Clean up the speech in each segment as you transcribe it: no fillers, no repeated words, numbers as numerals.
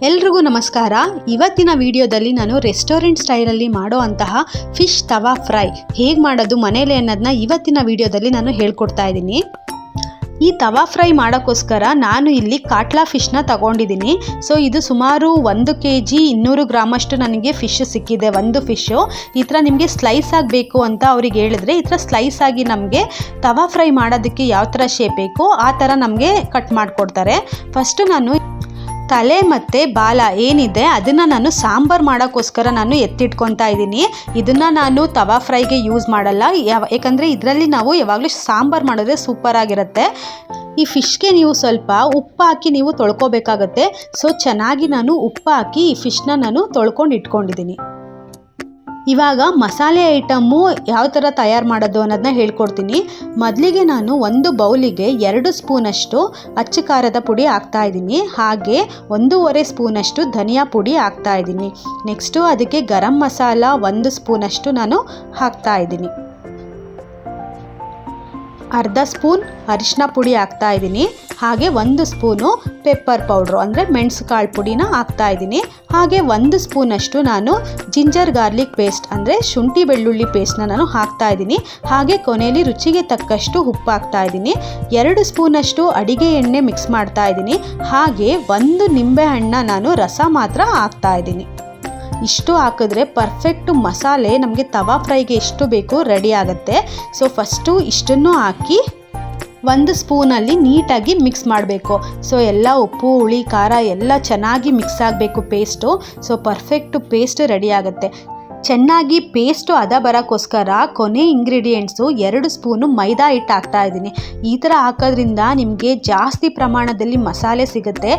ಎಲ್ರಿಗೂ ನಮಸ್ಕಾರ. ಇವತ್ತಿನ ವಿಡಿಯೋದಲ್ಲಿ ನಾನು ರೆಸ್ಟೋರೆಂಟ್ ಸ್ಟೈಲಲ್ಲಿ ಮಾಡೋ ಅಂತಹ ಫಿಶ್ ತವಾ ಫ್ರೈ ಹೇಗೆ ಮಾಡೋದು ಮನೇಲಿ ಅನ್ನೋದನ್ನ ಇವತ್ತಿನ ವಿಡಿಯೋದಲ್ಲಿ ನಾನು ಹೇಳ್ಕೊಡ್ತಾ ಇದ್ದೀನಿ. ಈ ತವಾ ಫ್ರೈ ಮಾಡೋಕ್ಕೋಸ್ಕರ ನಾನು ಇಲ್ಲಿ ಕಾಟ್ಲಾ ಫಿಶ್ನ ತಗೊಂಡಿದ್ದೀನಿ. ಸೊ ಇದು ಸುಮಾರು 1 kg 200 ಗ್ರಾಮಷ್ಟು ನನಗೆ ಫಿಶ್ ಸಿಕ್ಕಿದೆ. ಒಂದು ಫಿಶ್ಶು ಈ ಥರ ನಿಮಗೆ ಸ್ಲೈಸ್ ಆಗಬೇಕು ಅಂತ ಅವ್ರಿಗೆ ಹೇಳಿದ್ರೆ ಈ ಥರ ಸ್ಲೈಸ್ ಆಗಿ ನಮಗೆ ತವಾ ಫ್ರೈ ಮಾಡೋದಕ್ಕೆ ಯಾವ ಥರ ಶೇಪ್ ಬೇಕೋ ಆ ಥರ ನಮಗೆ ಕಟ್ ಮಾಡಿಕೊಡ್ತಾರೆ. ಫಸ್ಟು ನಾನು ತಲೆ ಮತ್ತು ಬಾಲ ಏನಿದೆ ಅದನ್ನು ನಾನು ಸಾಂಬಾರು ಮಾಡೋಕ್ಕೋಸ್ಕರ ನಾನು ಎತ್ತಿಟ್ಕೊತಾ ಇದ್ದೀನಿ. ಇದನ್ನು ನಾನು ತವಾ ಫ್ರೈಗೆ ಯೂಸ್ ಮಾಡಲ್ಲ, ಯಾಕಂದರೆ ಇದರಲ್ಲಿ ನಾವು ಯಾವಾಗಲೂ ಸಾಂಬಾರು ಮಾಡಿದ್ರೆ ಸೂಪರಾಗಿರುತ್ತೆ. ಈ ಫಿಶ್ಗೆ ನೀವು ಸ್ವಲ್ಪ ಉಪ್ಪು ಹಾಕಿ ನೀವು ತೊಳ್ಕೊಬೇಕಾಗತ್ತೆ. ಸೊ ಚೆನ್ನಾಗಿ ನಾನು ಉಪ್ಪು ಹಾಕಿ ಈ ಫಿಶ್ನ ನಾನು ತೊಳ್ಕೊಂಡು ಇಟ್ಕೊಂಡಿದ್ದೀನಿ. ಇವಾಗ ಮಸಾಲೆ ಐಟಮ್ಮು ಯಾವ ಥರ ತಯಾರು ಮಾಡೋದು ಅನ್ನೋದನ್ನ ಹೇಳ್ಕೊಡ್ತೀನಿ. ಮೊದಲಿಗೆ ನಾನು ಒಂದು ಬೌಲಿಗೆ 2 ಸ್ಪೂನಷ್ಟು ಅಚ್ಚ ಖಾರದ ಪುಡಿ ಹಾಕ್ತಾಯಿದ್ದೀನಿ. ಹಾಗೆ 1.5 ಸ್ಪೂನಷ್ಟು ಧನಿಯಾ ಪುಡಿ ಹಾಕ್ತಾಯಿದ್ದೀನಿ. ನೆಕ್ಸ್ಟು ಅದಕ್ಕೆ ಗರಂ ಮಸಾಲ 1 ಸ್ಪೂನಷ್ಟು ನಾನು ಹಾಕ್ತಾಯಿದ್ದೀನಿ. ಅರ್ಧ ಸ್ಪೂನ್ ಅರಿಶಿನ ಪುಡಿ ಹಾಕ್ತಾಯಿದ್ದೀನಿ. ಹಾಗೆ 1 ಸ್ಪೂನು ಪೆಪ್ಪರ್ ಪೌಡ್ರು ಅಂದರೆ ಮೆಣಸುಕಾಳು ಪುಡಿನ ಹಾಕ್ತಾಯಿದ್ದೀನಿ. ಹಾಗೆ 1 ಸ್ಪೂನಷ್ಟು ನಾನು ಜಿಂಜರ್ ಗಾರ್ಲಿಕ್ ಪೇಸ್ಟ್ ಅಂದರೆ ಶುಂಠಿ ಬೆಳ್ಳುಳ್ಳಿ ಪೇಸ್ಟ್ನ ನಾನು ಹಾಕ್ತಾಯಿದ್ದೀನಿ. ಹಾಗೆ ಕೊನೆಯಲ್ಲಿ ರುಚಿಗೆ ತಕ್ಕಷ್ಟು ಉಪ್ಪು ಹಾಕ್ತಾಯಿದ್ದೀನಿ. 2 ಸ್ಪೂನಷ್ಟು ಅಡಿಗೆ ಎಣ್ಣೆ ಮಿಕ್ಸ್ ಮಾಡ್ತಾಯಿದ್ದೀನಿ. ಹಾಗೆ 1 ನಿಂಬೆಹಣ್ಣ ನಾನು ರಸ ಮಾತ್ರ ಹಾಕ್ತಾಯಿದ್ದೀನಿ. ಇಷ್ಟು ಹಾಕಿದ್ರೆ ಪರ್ಫೆಕ್ಟು ಮಸಾಲೆ ನಮಗೆ ತವಾ ಫ್ರೈಗೆ ಎಷ್ಟು ಬೇಕು ರೆಡಿ ಆಗುತ್ತೆ. ಸೊ ಫಸ್ಟು ಇಷ್ಟನ್ನು ಹಾಕಿ 1 ಸ್ಪೂನಲ್ಲಿ ನೀಟಾಗಿ ಮಿಕ್ಸ್ ಮಾಡಬೇಕು. ಸೊ ಎಲ್ಲ ಉಪ್ಪು ಹುಳಿ ಖಾರ ಎಲ್ಲ ಚೆನ್ನಾಗಿ ಮಿಕ್ಸ್ ಆಗಬೇಕು paste. So perfect paste ready ಆಗುತ್ತೆ. ಚೆನ್ನಾಗಿ ಪೇಸ್ಟು ಹದ ಬರೋಕ್ಕೋಸ್ಕರ ಕೊನೆ ಇಂಗ್ರೀಡಿಯೆಂಟ್ಸು 2 ಸ್ಪೂನು ಮೈದಾ ಹಿಟ್ಟು ಹಾಕ್ತಾಯಿದ್ದೀನಿ. ಈ ಥರ ಹಾಕೋದ್ರಿಂದ ನಿಮಗೆ ಜಾಸ್ತಿ ಪ್ರಮಾಣದಲ್ಲಿ ಮಸಾಲೆ ಸಿಗುತ್ತೆ,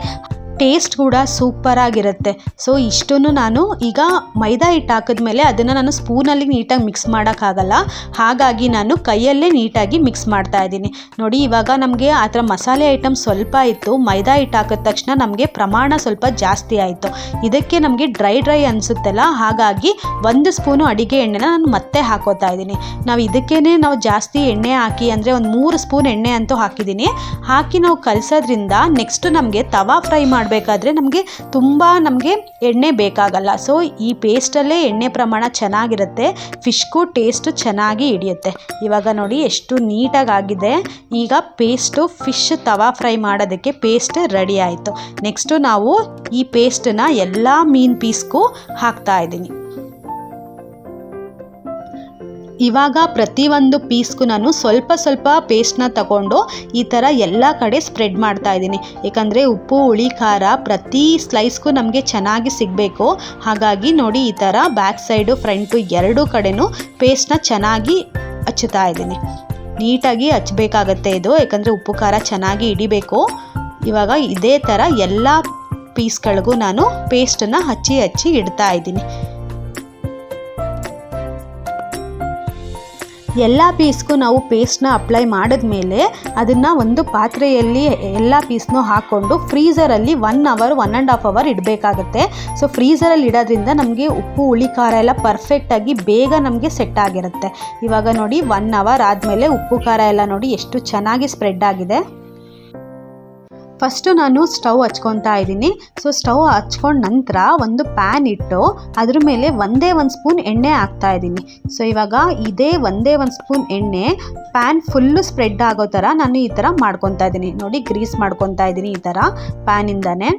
ಟೇಸ್ಟ್ ಕೂಡ ಸೂಪರಾಗಿರುತ್ತೆ. ಸೊ ಇಷ್ಟನ್ನು ನಾನು ಈಗ ಮೈದಾ ಹಿಟ್ಟು ಹಾಕಿದ್ಮೇಲೆ ಅದನ್ನು ನಾನು ಸ್ಪೂನಲ್ಲಿ ನೀಟಾಗಿ ಮಿಕ್ಸ್ ಮಾಡೋಕ್ಕಾಗಲ್ಲ, ಹಾಗಾಗಿ ನಾನು ಕೈಯಲ್ಲೇ ನೀಟಾಗಿ ಮಿಕ್ಸ್ ಮಾಡ್ತಾ ಇದ್ದೀನಿ. ನೋಡಿ ಇವಾಗ ನಮಗೆ ಆ ಥರ ಮಸಾಲೆ ಐಟಮ್ ಸ್ವಲ್ಪ ಇತ್ತು, ಮೈದಾ ಹಿಟ್ಟು ಹಾಕಿದ ತಕ್ಷಣ ನಮಗೆ ಪ್ರಮಾಣ ಸ್ವಲ್ಪ ಜಾಸ್ತಿ ಆಯಿತು. ಇದಕ್ಕೆ ನಮಗೆ ಡ್ರೈ ಅನಿಸುತ್ತಲ್ಲ, ಹಾಗಾಗಿ 1 ಸ್ಪೂನು ಅಡಿಗೆ ಎಣ್ಣೆನ ನಾನು ಮತ್ತೆ ಹಾಕೋತಾ ಇದ್ದೀನಿ. ನಾವು ಜಾಸ್ತಿ ಎಣ್ಣೆ ಹಾಕಿ ಅಂದರೆ ಒಂದು 3 ಸ್ಪೂನ್ ಎಣ್ಣೆ ಅಂತೂ ಹಾಕಿದ್ದೀನಿ. ಹಾಕಿ ನಾವು ಕಲಿಸೋದ್ರಿಂದ ನೆಕ್ಸ್ಟ್ ನಮಗೆ ತವಾ ಫ್ರೈ ಮಾಡಬೇಕಾದ್ರೆ ನಮಗೆ ಎಣ್ಣೆ ಬೇಕಾಗಲ್ಲ. ಸೊ ಈ ಪೇಸ್ಟಲ್ಲೇ ಎಣ್ಣೆ ಪ್ರಮಾಣ ಚೆನ್ನಾಗಿರುತ್ತೆ, ಫಿಶ್ಗೂ ಟೇಸ್ಟು ಚೆನ್ನಾಗಿ ಹಿಡಿಯುತ್ತೆ. ಇವಾಗ ನೋಡಿ ಎಷ್ಟು ನೀಟಾಗಿ ಆಗಿದೆ. ಈಗ ಪೇಸ್ಟು ಫಿಶ್ ತವಾ ಫ್ರೈ ಮಾಡೋದಕ್ಕೆ ಪೇಸ್ಟ್ ರೆಡಿ ಆಯಿತು. ನೆಕ್ಸ್ಟು ನಾವು ಈ ಪೇಸ್ಟನ್ನ ಎಲ್ಲ ಮೀನು ಪೀಸ್ಗೂ ಹಾಕ್ತಾ ಇದ್ದೀನಿ. ಇವಾಗ ಪ್ರತಿಯೊಂದು ಪೀಸ್ಗೂ ನಾನು ಸ್ವಲ್ಪ ಪೇಸ್ಟ್ನ ತಗೊಂಡು ಈ ಥರ ಎಲ್ಲ ಕಡೆ ಸ್ಪ್ರೆಡ್ ಮಾಡ್ತಾ ಇದ್ದೀನಿ. ಏಕೆಂದರೆ ಉಪ್ಪು ಹುಳಿ ಖಾರ ಪ್ರತಿ ಸ್ಲೈಸ್ಗೂ ನಮಗೆ ಚೆನ್ನಾಗಿ ಸಿಗಬೇಕು. ಹಾಗಾಗಿ ನೋಡಿ ಈ ಥರ ಬ್ಯಾಕ್ ಸೈಡು ಫ್ರಂಟು 2 ಕಡೆನೂ ಪೇಸ್ಟ್ನ ಚೆನ್ನಾಗಿ ಹಚ್ಚುತ್ತಾ ಇದ್ದೀನಿ. ನೀಟಾಗಿ ಹಚ್ಚಬೇಕಾಗತ್ತೆ ಇದು, ಯಾಕಂದರೆ ಉಪ್ಪು ಖಾರ ಚೆನ್ನಾಗಿ ಹಿಡಿಬೇಕು. ಇವಾಗ ಇದೇ ಥರ ಎಲ್ಲ ಪೀಸ್ಗಳಿಗೂ ನಾನು ಪೇಸ್ಟನ್ನು ಹಚ್ಚಿ ಇಡ್ತಾ ಇದ್ದೀನಿ. ಎಲ್ಲ ಪೀಸ್ಗೂ ನಾವು ಪೇಸ್ಟ್ನ ಅಪ್ಲೈ ಮಾಡಿದ್ಮೇಲೆ ಅದನ್ನು ಒಂದು ಪಾತ್ರೆಯಲ್ಲಿ ಎಲ್ಲ ಪೀಸ್ನೂ ಹಾಕ್ಕೊಂಡು ಫ್ರೀಝರಲ್ಲಿ 1 hour 1.5 hour ಇಡಬೇಕಾಗತ್ತೆ. ಸೊ ಫ್ರೀಝರಲ್ಲಿ ಇಡೋದ್ರಿಂದ ನಮಗೆ ಉಪ್ಪು ಹುಳಿ ಖಾರ ಎಲ್ಲ ಪರ್ಫೆಕ್ಟಾಗಿ ಬೇಗ ನಮಗೆ ಸೆಟ್ ಆಗಿರುತ್ತೆ. ಇವಾಗ ನೋಡಿ 1 hour ಆದಮೇಲೆ ಉಪ್ಪು ಖಾರ ಎಲ್ಲ ನೋಡಿ ಎಷ್ಟು ಚೆನ್ನಾಗಿ ಸ್ಪ್ರೆಡ್ ಆಗಿದೆ. ಫಸ್ಟು ನಾನು ಸ್ಟವ್ ಹಚ್ಕೊತಾ ಇದ್ದೀನಿ. ಸೊ ಸ್ಟವ್ ಹಚ್ಕೊಂಡ ನಂತರ ಒಂದು ಪ್ಯಾನ್ ಇಟ್ಟು ಅದ್ರ ಮೇಲೆ 1 ಸ್ಪೂನ್ ಎಣ್ಣೆ ಹಾಕ್ತಾ ಇದ್ದೀನಿ. ಸೊ ಇವಾಗ ಇದೇ 1 ಸ್ಪೂನ್ ಎಣ್ಣೆ ಪ್ಯಾನ್ ಫುಲ್ಲು ಸ್ಪ್ರೆಡ್ ಆಗೋ ಥರ ನಾನು ಈ ಥರ ಮಾಡ್ಕೊತಾ ಇದ್ದೀನಿ. ನೋಡಿ ಗ್ರೀಸ್ ಮಾಡ್ಕೊತಾ ಇದ್ದೀನಿ ಈ ಥರ ಪ್ಯಾನಿಂದನೇ.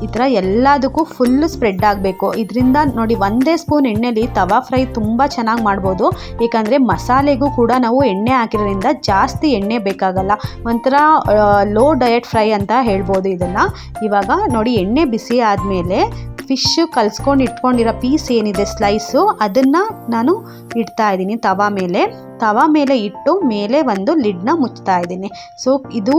ಈ ಥರ ಎಲ್ಲದಕ್ಕೂ ಫುಲ್ಲು ಸ್ಪ್ರೆಡ್ ಆಗಬೇಕು. ಇದರಿಂದ ನೋಡಿ 1 ಸ್ಪೂನ್ ಎಣ್ಣೆಲಿ ತವಾ ಫ್ರೈ ತುಂಬ ಚೆನ್ನಾಗಿ ಮಾಡ್ಬೋದು. ಏಕೆಂದರೆ ಮಸಾಲೆಗೂ ಕೂಡ ನಾವು ಎಣ್ಣೆ ಹಾಕಿರೋದ್ರಿಂದ ಜಾಸ್ತಿ ಎಣ್ಣೆ ಬೇಕಾಗಲ್ಲ. ಒಂಥರ ಲೋ ಡಯಟ್ ಫ್ರೈ ಅಂತ ಹೇಳ್ಬೋದು ಇದನ್ನು. ಇವಾಗ ನೋಡಿ ಎಣ್ಣೆ ಬಿಸಿ ಆದಮೇಲೆ ಫಿಶ್ಶು ಕಲಿಸ್ಕೊಂಡು ಇಟ್ಕೊಂಡಿರೋ ಪೀಸ್ ಏನಿದೆ ಸ್ಲೈಸು ಅದನ್ನು ನಾನು ಇಡ್ತಾ ಇದ್ದೀನಿ ತವಾ ಮೇಲೆ ಇಟ್ಟು ಮೇಲೆ ಒಂದು ಲಿಡ್ನ ಮುಚ್ತಾ ಇದ್ದೀನಿ. ಸೊ ಇದು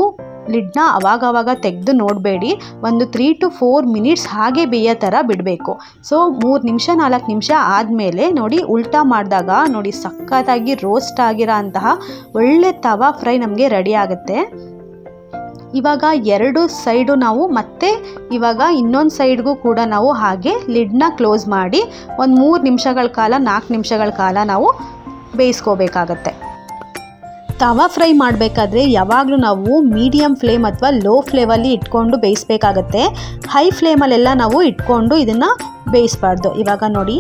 ಲಿಡ್ನ ಅವಾಗವಾಗ ತೆಗೆದು ನೋಡಬೇಡಿ, ಒಂದು 3 to 4 minutes ಹಾಗೆ ಬೇಯೋ ಥರ ಬಿಡಬೇಕು. ಸೊ 3 ನಿಮಿಷ 4 ನಿಮಿಷ ಆದಮೇಲೆ ನೋಡಿ ಉಲ್ಟಾ ಮಾಡಿದಾಗ ನೋಡಿ ಸಖತ್ತಾಗಿ ರೋಸ್ಟ್ ಆಗಿರೋ ಅಂತಹ ಒಳ್ಳೆ ತವಾ ಫ್ರೈ ನಮಗೆ ರೆಡಿ ಆಗುತ್ತೆ. ಇವಾಗ 2 ಸೈಡು ನಾವು ಮತ್ತೆ ಇವಾಗ ಇನ್ನೊಂದು ಸೈಡ್ಗೂ ಕೂಡ ನಾವು ಹಾಗೆ ಲಿಡ್ನ ಕ್ಲೋಸ್ ಮಾಡಿ ಒಂದು 3 ನಿಮಿಷಗಳ ಕಾಲ 4 ನಿಮಿಷಗಳ ಕಾಲ ನಾವು ಬೇಯಿಸ್ಕೋಬೇಕಾಗತ್ತೆ. ತವಾ ಫ್ರೈ ಮಾಡಬೇಕಾದ್ರೆ ಯಾವಾಗಲೂ ನಾವು ಮೀಡಿಯಮ್ ಫ್ಲೇಮ್ ಅಥವಾ ಲೋ ಫ್ಲೇಮಲ್ಲಿ ಇಟ್ಕೊಂಡು ಬೇಯಿಸಬೇಕಾಗತ್ತೆ. ಹೈ ಫ್ಲೇಮಲ್ಲೆಲ್ಲ ನಾವು ಇಟ್ಕೊಂಡು ಇದನ್ನು ಬೇಯಿಸಬಾರ್ದು. ಇವಾಗ ನೋಡಿ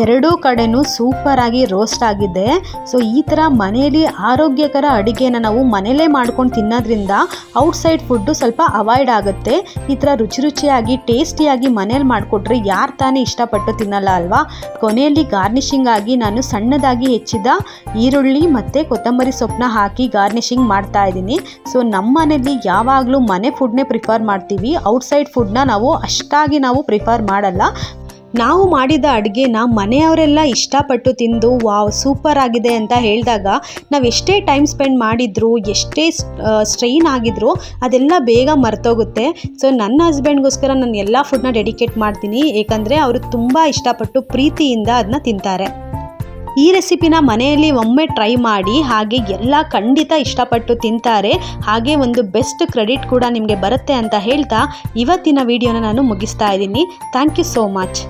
ಎರಡೂ ಕಡೆನೂ ಸೂಪರಾಗಿ ರೋಸ್ಟ್ ಆಗಿದೆ. ಸೊ ಈ ಥರ ಮನೆಯಲ್ಲಿ ಆರೋಗ್ಯಕರ ಅಡುಗೆನ ನಾವು ಮನೆಯಲ್ಲೇ ಮಾಡ್ಕೊಂಡು ತಿನ್ನೋದ್ರಿಂದ ಔಟ್ಸೈಡ್ ಫುಡ್ಡು ಸ್ವಲ್ಪ ಅವಾಯ್ಡ್ ಆಗುತ್ತೆ. ಈ ಥರ ರುಚಿಯಾಗಿ ಟೇಸ್ಟಿಯಾಗಿ ಮನೇಲಿ ಮಾಡಿಕೊಟ್ರೆ ಯಾರು ತಾನೇ ಇಷ್ಟಪಟ್ಟು ತಿನ್ನಲ್ಲ ಅಲ್ವಾ. ಕೊನೆಯಲ್ಲಿ ಗಾರ್ನಿಷಿಂಗ್ ಆಗಿ ನಾನು ಸಣ್ಣದಾಗಿ ಹೆಚ್ಚಿದ ಈರುಳ್ಳಿ ಮತ್ತು ಕೊತ್ತಂಬರಿ ಸೊಪ್ಪನ್ನ ಹಾಕಿ ಗಾರ್ನಿಷಿಂಗ್ ಮಾಡ್ತಾ ಇದ್ದೀನಿ. ಸೊ ನಮ್ಮ ಮನೆಯಲ್ಲಿ ಯಾವಾಗಲೂ ಮನೆ ಫುಡ್ನೇ ಪ್ರಿಫರ್ ಮಾಡ್ತೀವಿ. ಔಟ್ಸೈಡ್ ಫುಡ್ನ ನಾವು ಅಷ್ಟಾಗಿ ನಾವು ಪ್ರಿಫರ್ ಮಾಡಲ್ಲ. ನಾವು ಮಾಡಿದ ಅಡುಗೆನ ಮನೆಯವರೆಲ್ಲ ಇಷ್ಟಪಟ್ಟು ತಿಂದು ವಾವ್ ಸೂಪರ್ ಆಗಿದೆ ಅಂತ ಹೇಳಿದಾಗ ನಾವು ಎಷ್ಟೇ ಟೈಮ್ ಸ್ಪೆಂಡ್ ಮಾಡಿದ್ರು, ಎಷ್ಟೇ ಸ್ಟ್ರೈನ್ ಆಗಿದ್ರು ಅದೆಲ್ಲ ಬೇಗ ಮರ್ತೋಗುತ್ತೆ. ಸೊ ನನ್ನ ಹಸ್ಬೆಂಡ್ಗೋಸ್ಕರ ನಾನು ಎಲ್ಲ ಫುಡ್ನ ಡೆಡಿಕೇಟ್ ಮಾಡ್ತೀನಿ, ಏಕೆಂದರೆ ಅವರು ತುಂಬ ಇಷ್ಟಪಟ್ಟು ಪ್ರೀತಿಯಿಂದ ಅದನ್ನ ತಿಂತಾರೆ. ಈ ರೆಸಿಪಿನ ಮನೆಯಲ್ಲಿ ಒಮ್ಮೆ ಟ್ರೈ ಮಾಡಿ, ಹಾಗೆ ಎಲ್ಲ ಖಂಡಿತ ಇಷ್ಟಪಟ್ಟು ತಿಂತಾರೆ. ಹಾಗೆ ಒಂದು ಬೆಸ್ಟ್ ಕ್ರೆಡಿಟ್ ಕೂಡ ನಿಮಗೆ ಬರುತ್ತೆ ಅಂತ ಹೇಳ್ತಾ ಇವತ್ತಿನ ವಿಡಿಯೋನ ನಾನು ಮುಗಿಸ್ತಾ ಇದ್ದೀನಿ. Thank you so much.